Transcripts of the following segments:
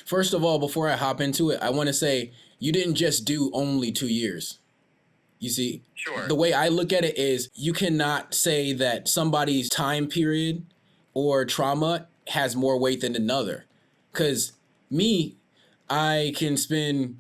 First of all, before I hop into it, I want to say you didn't just do only 2 years. You see, Sure. the way I look at it is you cannot say that somebody's time period or trauma has more weight than another. Because me, I can spend,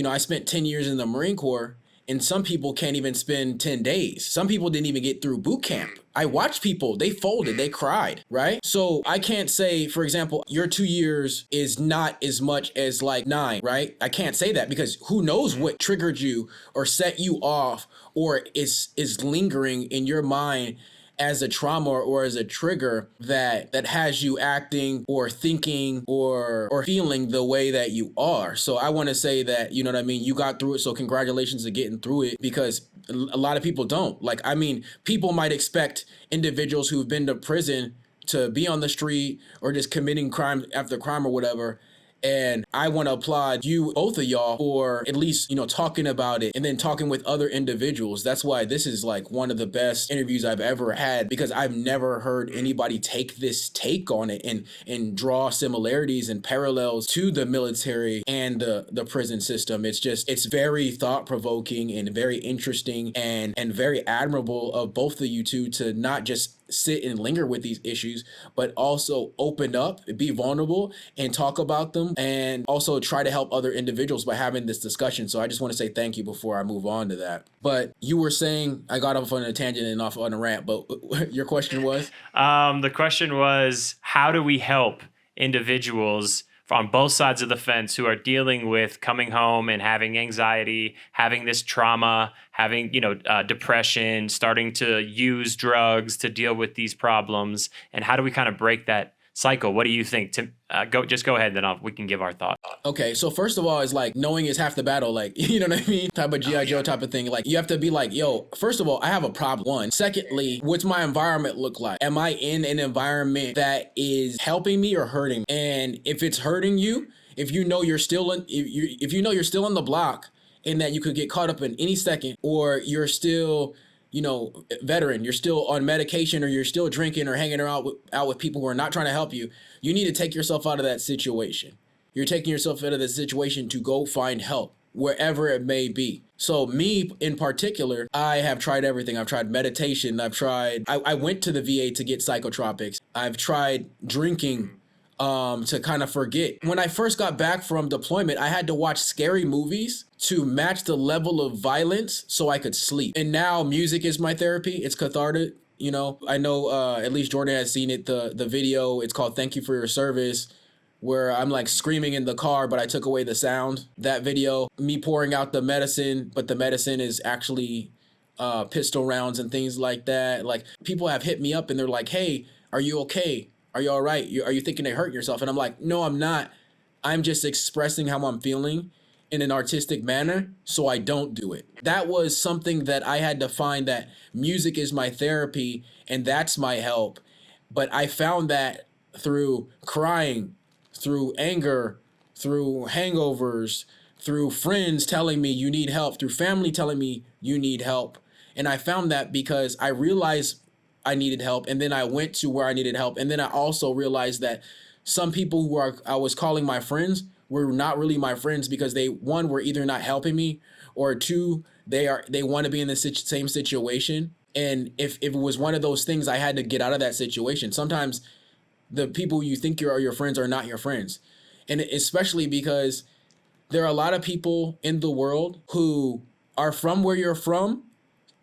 I spent 10 years in the Marine Corps, and some people can't even spend 10 days. Some people didn't even get through boot camp. I watched people, they folded, they cried, right? So I can't say, for example, your 2 years is not as much as like 9, right? I can't say that because who knows what triggered you or set you off or is lingering in your mind as a trauma or as a trigger that has you acting or thinking or feeling the way that you are. So I want to say that, you know what I mean, you got through it, so congratulations to getting through it, because a lot of people don't. Like, I mean, people might expect individuals who've been to prison to be on the street or just committing crime after crime or whatever. And I want to applaud you, both of y'all, for at least, talking about it and then talking with other individuals. That's why this is like one of the best interviews I've ever had, because I've never heard anybody take this take on it and draw similarities and parallels to the military and the prison system. It's very thought provoking and very interesting and very admirable of both of you two to not just sit and linger with these issues, but also open up, be vulnerable, and talk about them, and also try to help other individuals by having this discussion. So I just want to say thank you before I move on to that. But you were saying, I got off on a tangent and off on a rant, but your question was? The question was, how do we help individuals on both sides of the fence who are dealing with coming home and having anxiety, having this trauma, having, depression, starting to use drugs to deal with these problems? And how do we kind of break that cycle? What do you think? Go ahead, then we can give our thoughts. Okay, so first of all, it's like knowing is half the battle, like, you know what I mean? Type of G.I. Joe type of thing. Like, you have to be like, yo, first of all, I have a problem. One. Secondly, what's my environment look like? Am I in an environment that is helping me or hurting me? And if it's hurting you, if you know you're still in the block and that you could get caught up in any second, or you're still, veteran, you're still on medication, or you're still drinking or hanging out with people who are not trying to help you, you need to take yourself out of that situation. You're taking yourself out of the situation to go find help wherever it may be. So me in particular, I have tried everything. I've tried meditation. I went to the VA to get psychotropics. I've tried drinking to kind of forget. When I first got back from deployment, I had to watch scary movies to match the level of violence so I could sleep. And now music is my therapy. It's cathartic. I know at least Jordan has seen it, the video. It's called Thank You for Your Service, where I'm like screaming in the car, but I took away the sound. That video, me pouring out the medicine, but the medicine is actually pistol rounds and things like that. Like, people have hit me up and they're like, hey, are you okay? Are you all right? Are you thinking of hurting yourself? And I'm like, no, I'm not. I'm just expressing how I'm feeling in an artistic manner, so I don't do it. That was something that I had to find, that music is my therapy and that's my help. But I found that through crying, through anger, through hangovers, through friends telling me you need help, through family telling me you need help. And I found that because I realized I needed help, and then I went to where I needed help. And then I also realized that some people who I was calling my friends were not really my friends, because they, one, were either not helping me, or two, they want to be in the same situation. And if it was one of those things, I had to get out of that situation. Sometimes the people you think are your friends are not your friends. And especially because there are a lot of people in the world who are from where you're from.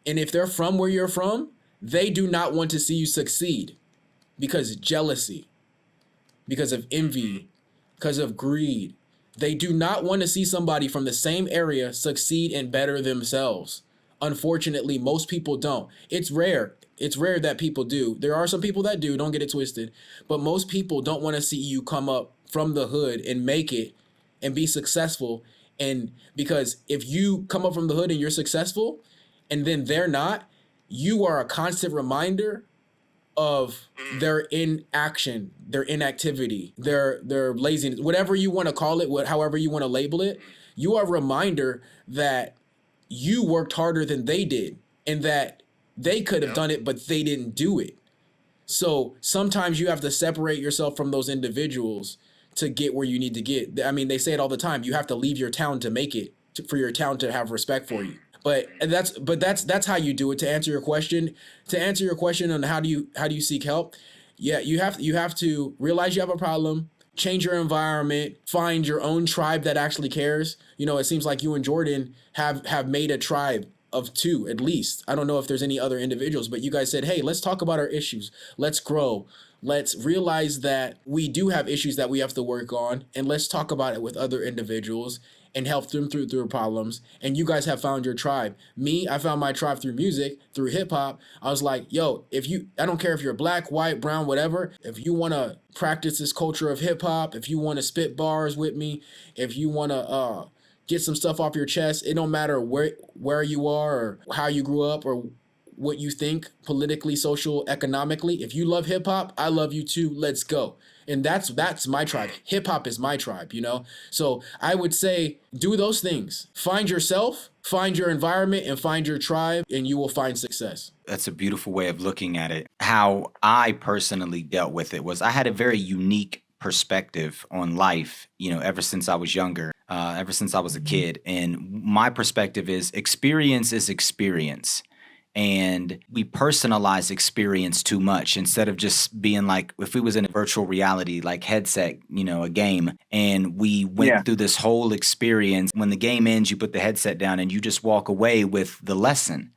And if they're from where you're from, they do not want to see you succeed, because jealousy, because of envy, because of greed. They do not want to see somebody from the same area succeed and better themselves. Unfortunately, most people don't. It's rare. It's rare that people do. There are some people that do, don't get it twisted. But most people don't want to see you come up from the hood and make it and be successful. And because if you come up from the hood and you're successful and then they're not, you are a constant reminder of their inaction, their inactivity, their laziness, whatever you want to call it, however you want to label it. You are a reminder that you worked harder than they did, and that they could have done it, but they didn't do it. So sometimes you have to separate yourself from those individuals to get where you need to get. I mean, they say it all the time. You have to leave your town to make it, for your town to have respect for you. But that's how you do it. To answer your question on how do you seek help? Yeah, you have to realize you have a problem, change your environment, find your own tribe that actually cares. It seems like you and Jordan have made a tribe of two at least. I don't know if there's any other individuals, but you guys said, "Hey, let's talk about our issues. Let's grow. Let's realize that we do have issues that we have to work on, and let's talk about it with other individuals and help them through problems." And you guys have found your tribe. Me, I found my tribe through music, through hip hop. I was like, "Yo, I don't care if you're black, white, brown, whatever. If you want to practice this culture of hip hop, if you want to spit bars with me, if you want to get some stuff off your chest, it don't matter where you are or how you grew up or what you think politically, social, economically. If you love hip hop, I love you too. Let's go." And that's my tribe. Hip hop is my tribe, So I would say do those things. Find yourself, find your environment, and find your tribe, and you will find success. That's a beautiful way of looking at it. How I personally dealt with it was I had a very unique perspective on life, ever since I was younger, ever since I was a kid. And my perspective is experience is experience. And we personalize experience too much instead of just being like, if we was in a virtual reality, like headset, a game, and we went through this whole experience. When the game ends, you put the headset down and you just walk away with the lesson.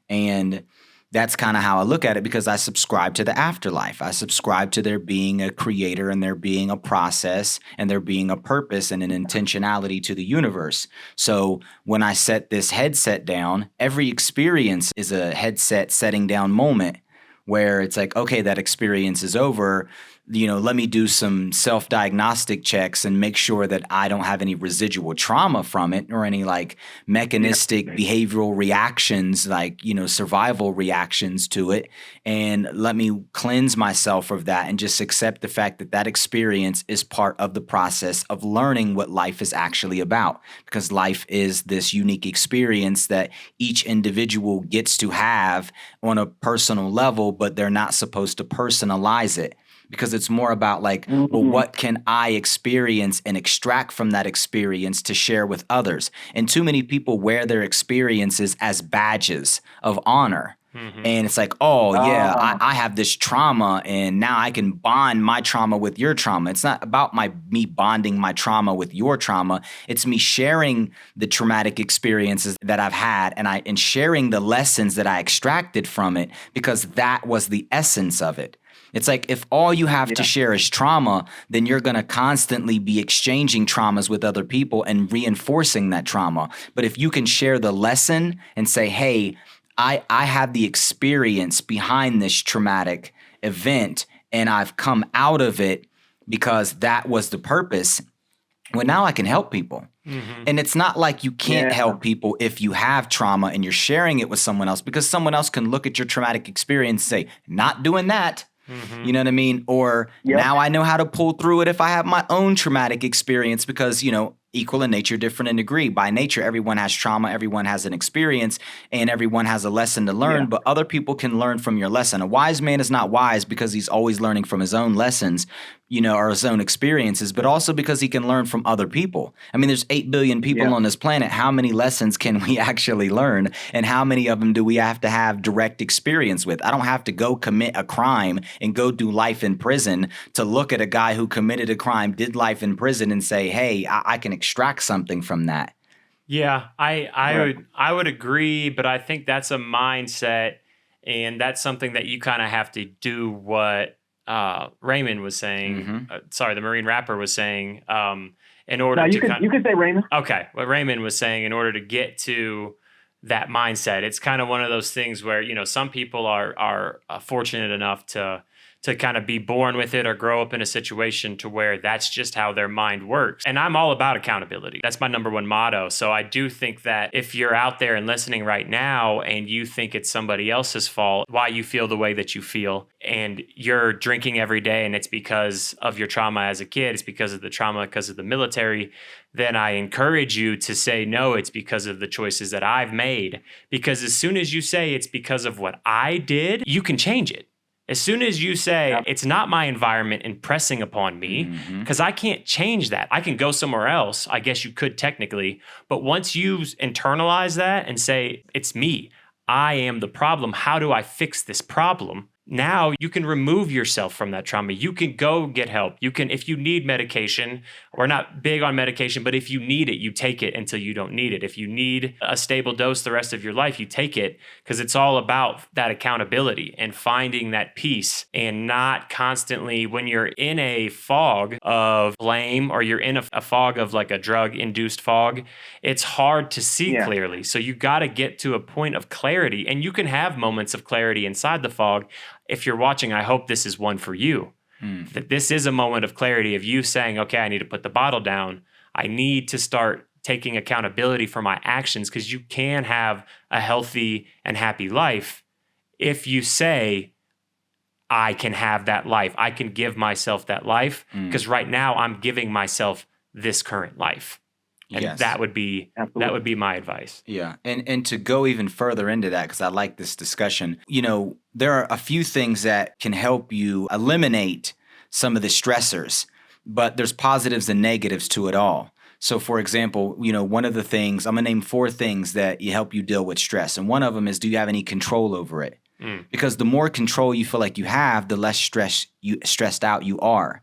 And that's kind of how I look at it, because I subscribe to the afterlife. I subscribe to there being a creator and there being a process and there being a purpose and an intentionality to the universe. So when I set this headset down, every experience is a headset setting down moment where it's like, okay, that experience is over. Let me do some self-diagnostic checks and make sure that I don't have any residual trauma from it or any like mechanistic behavioral reactions, like, survival reactions to it. And let me cleanse myself of that and just accept the fact that that experience is part of the process of learning what life is actually about. Because life is this unique experience that each individual gets to have on a personal level, but they're not supposed to personalize it. Because it's more about like, well, what can I experience and extract from that experience to share with others? And too many people wear their experiences as badges of honor. And it's like, oh, yeah, I have this trauma and now I can bond my trauma with your trauma. It's not about me bonding my trauma with your trauma. It's me sharing the traumatic experiences that I've had and sharing the lessons that I extracted from it, because that was the essence of it. It's like if all you have to share is trauma, then you're going to constantly be exchanging traumas with other people and reinforcing that trauma. But if you can share the lesson and say, hey, I have the experience behind this traumatic event and I've come out of it because that was the purpose. Well, now I can help people. And it's not like you can't help people if you have trauma and you're sharing it with someone else, because someone else can look at your traumatic experience and say, not doing that. You know what I mean? Or now I know how to pull through it if I have my own traumatic experience, because, equal in nature, different in degree. By nature, everyone has trauma, everyone has an experience, and everyone has a lesson to learn, but other people can learn from your lesson. A wise man is not wise because he's always learning from his own lessons, or his own experiences, but also because he can learn from other people. I mean, there's 8 billion people on this planet. How many lessons can we actually learn? And how many of them do we have to have direct experience with? I don't have to go commit a crime and go do life in prison to look at a guy who committed a crime, did life in prison, and say, hey, I can extract something from that. Yeah, I would agree, but I think that's a mindset, and that's something that you kind of have to do what Raymond was saying. Sorry, the Marine rapper was saying. In order you can say Raymond. Okay, what Raymond was saying, in order to get to that mindset, it's kind of one of those things where some people are fortunate enough to kind of be born with it or grow up in a situation to where that's just how their mind works. And I'm all about accountability. That's my number one motto. So I do think that if you're out there and listening right now and you think it's somebody else's fault, why you feel the way that you feel, and you're drinking every day and it's because of your trauma as a kid, it's because of the trauma, because of the military, then I encourage you to say, no, it's because of the choices that I've made. Because as soon as you say it's because of what I did, you can change it. As soon as you say, Yep. it's not my environment impressing upon me, Mhm. because I can't change that. I can go somewhere else. I guess you could technically. But once you internalize that and say, it's me, I am the problem. How do I fix this problem? Now you can remove yourself from that trauma. You can go get help. You can, if you need medication, we're not big on medication, but if you need it, you take it until you don't need it. If you need a stable dose the rest of your life, you take it, because it's all about that accountability and finding that peace, and not constantly, when you're in a fog of blame, or you're in a fog of like a drug induced fog, it's hard to see Yeah. clearly. So you got to get to a point of clarity, and you can have moments of clarity inside the fog. If you're watching, I hope this is one for you. That this is a moment of clarity of you saying, okay, I need to put the bottle down. I need to start taking accountability for my actions, because you can have a healthy and happy life if you say, I can have that life. I can give myself that life, because right now I'm giving myself this current life. And Yes. that would be Absolutely. my advice. Yeah. And to go even further into that, because I like this discussion, there are a few things that can help you eliminate some of the stressors, but there's positives and negatives to it all. So for example, one of the things, I'm going to name 4 things that help you deal with stress. And one of them is, do you have any control over it? Because the more control you feel like you have, the less stressed out you are.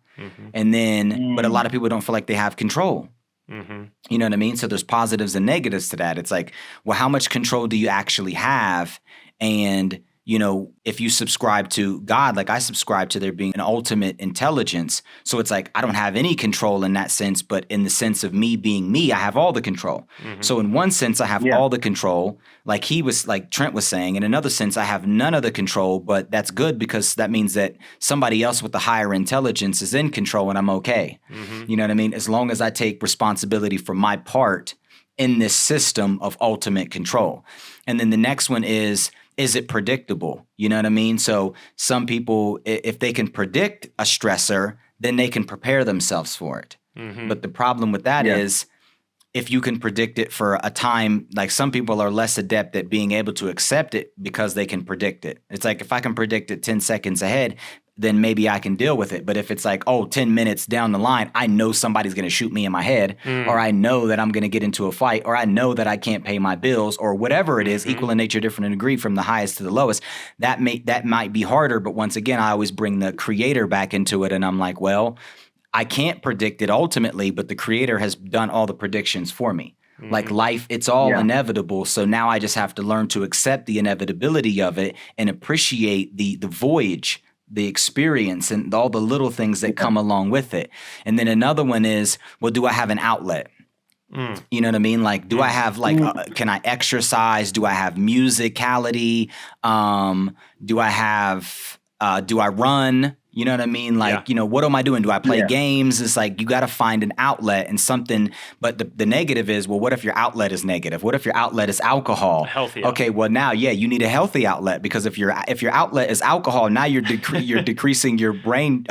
And then, but a lot of people don't feel like they have control. You know what I mean? So there's positives and negatives to that. It's like, well, how much control do you actually have? And, if you subscribe to God, like I subscribe to there being an ultimate intelligence. So it's like, I don't have any control in that sense, but in the sense of me being me, I have all the control. So in one sense, I have all the control, like Trent was saying. In another sense, I have none of the control, but that's good, because that means that somebody else with the higher intelligence is in control and I'm okay. You know what I mean? As long as I take responsibility for my part in this system of ultimate control. And then the next one is it predictable? You know what I mean? So some people, if they can predict a stressor, then they can prepare themselves for it. But the problem with that is, if you can predict it for a time, like some people are less adept at being able to accept it because they can predict it. It's like, if I can predict it 10 seconds ahead, then maybe I can deal with it. But if it's like, 10 minutes down the line, I know somebody's going to shoot me in my head, or I know that I'm going to get into a fight, or I know that I can't pay my bills, or whatever it is, equal in nature, different in degree, from the highest to the lowest, that might be harder. But once again, I always bring the creator back into it. And I'm like, well, I can't predict it ultimately, but the creator has done all the predictions for me. Like life, it's all inevitable. So now I just have to learn to accept the inevitability of it and appreciate the voyage, the experience, and all the little things that come along with it. And then another one is, well, do I have an outlet? You know what I mean? Like, do I have can I exercise? Do I have musicality? Do I run? You know what I mean? Like, what am I doing? Do I play games? It's like, you got to find an outlet and something. But the negative is, well, what if your outlet is negative? What if your outlet is alcohol? Healthy. Okay, well now, you need a healthy outlet, because if your outlet is alcohol, now you're decreasing your brain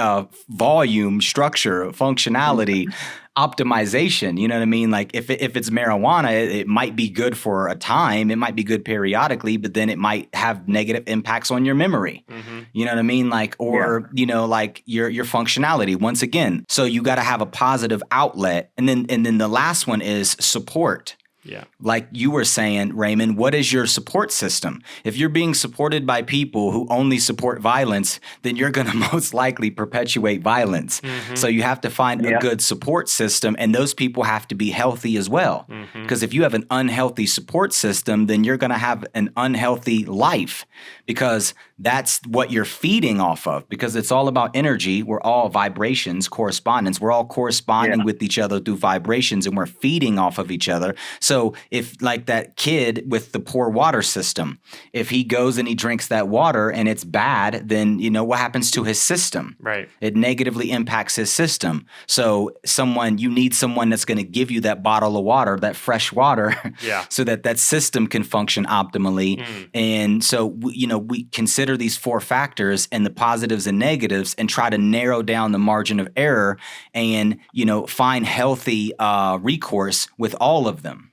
volume, structure, functionality. Optimization, you know what I mean? Like if it's marijuana, it might be good for a time, it might be good periodically, but then it might have negative impacts on your memory. You know what I mean? Like, or like your functionality once again. So you got to have a positive outlet, and then the last one is support. Yeah. Like you were saying, Raymond, what is your support system? If you're being supported by people who only support violence, then you're going to most likely perpetuate violence. So you have to find a good support system, and those people have to be healthy as well. Because if you have an unhealthy support system, then you're going to have an unhealthy life, because that's what you're feeding off of, because it's all about energy. We're all vibrations, correspondence. We're all corresponding with each other through vibrations, and we're feeding off of each other. So if, like that kid with the poor water system, if he goes and he drinks that water and it's bad, then what happens to his system? Right. It negatively impacts his system. So you need someone that's going to give you that bottle of water, that fresh water, so that system can function optimally. And so, we consider these 4 factors and the positives and negatives, and try to narrow down the margin of error, and, find healthy recourse with all of them.